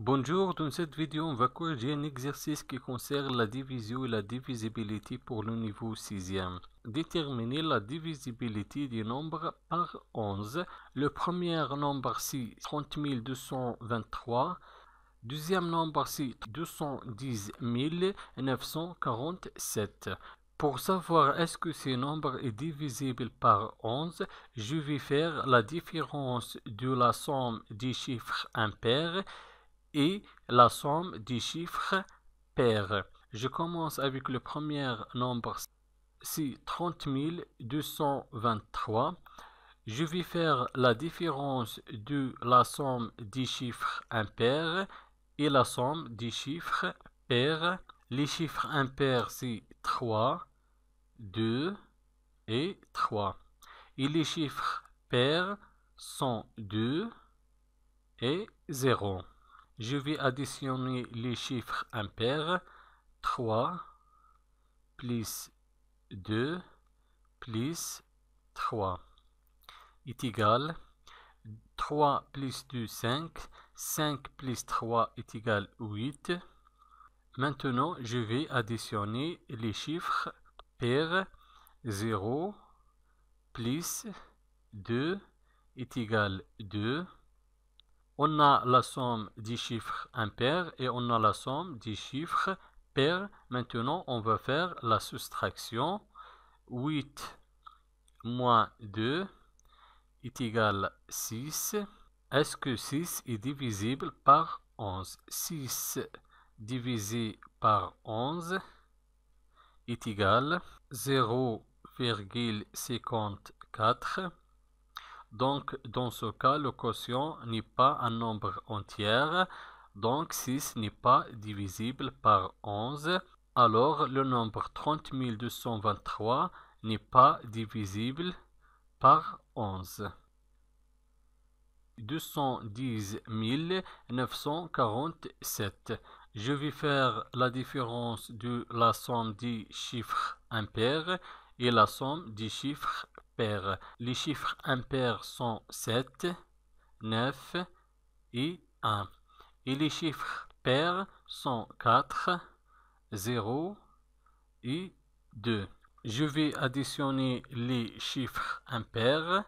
Bonjour, dans cette vidéo, on va corriger un exercice qui concerne la division et la divisibilité pour le niveau 6e. Déterminer la divisibilité des nombres par 11. Le premier nombre, c'est 30 223. Deuxième nombre, c'est 210 947. Pour savoir est-ce que ce nombre est divisible par 11, je vais faire la différence de la somme des chiffres impairs et la somme des chiffres pairs. Je commence avec le premier nombre, c'est 30 223. Je vais faire la différence de la somme des chiffres impairs et la somme des chiffres pairs. Les chiffres impairs, c'est 3, 2 et 3. Et les chiffres pairs sont 2 et 0. Je vais additionner les chiffres impairs. 3 plus 2 plus 3 est égal 3 plus 2, 5. 5 plus 3 est égal 8. Maintenant, je vais additionner les chiffres pairs. 0 plus 2 est égal 2. On a la somme des chiffres impairs et on a la somme des chiffres pairs. Maintenant, on va faire la soustraction. 8 moins 2 est égal 6. Est-ce que 6 est divisible par 11? 6 divisé par 11 est égal 0,54. Donc, dans ce cas, le quotient n'est pas un nombre entier. Donc, 6 n'est pas divisible par 11. Alors, le nombre 30 223 n'est pas divisible par 11. 210 947. Je vais faire la différence de la somme des chiffres impairs et la somme des chiffres pairs. Les chiffres impairs sont 7, 9 et 1. Et les chiffres pairs sont 4, 0 et 2. Je vais additionner les chiffres impairs.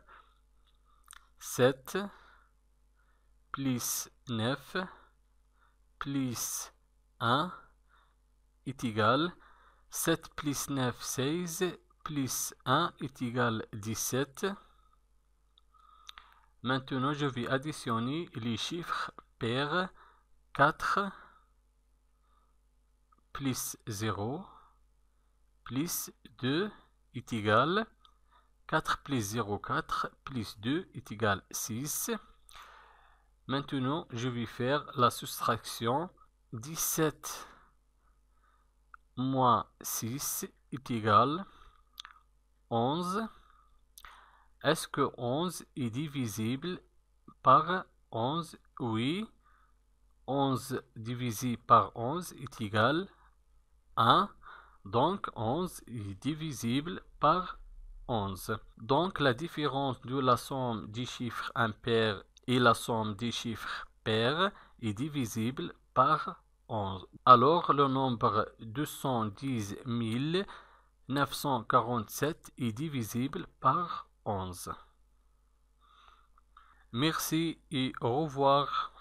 7 plus 9 plus 1 est égal 7 plus 9, 16 plus 1 est égal 17. Maintenant, je vais additionner les chiffres pairs. 4 plus 0 plus 2 est égal 4 plus 0, 4 plus 2 est égal 6. Maintenant, je vais faire la soustraction. 17 moins 6 est égal 11. Est-ce que 11 est divisible par 11? Oui. 11 divisé par 11 est égal 1. Donc, 11 est divisible par 11. Donc, la différence de la somme des chiffres impairs et la somme des chiffres pairs est divisible par 11. Alors, le nombre 210 947 est divisible par 11. Merci et au revoir.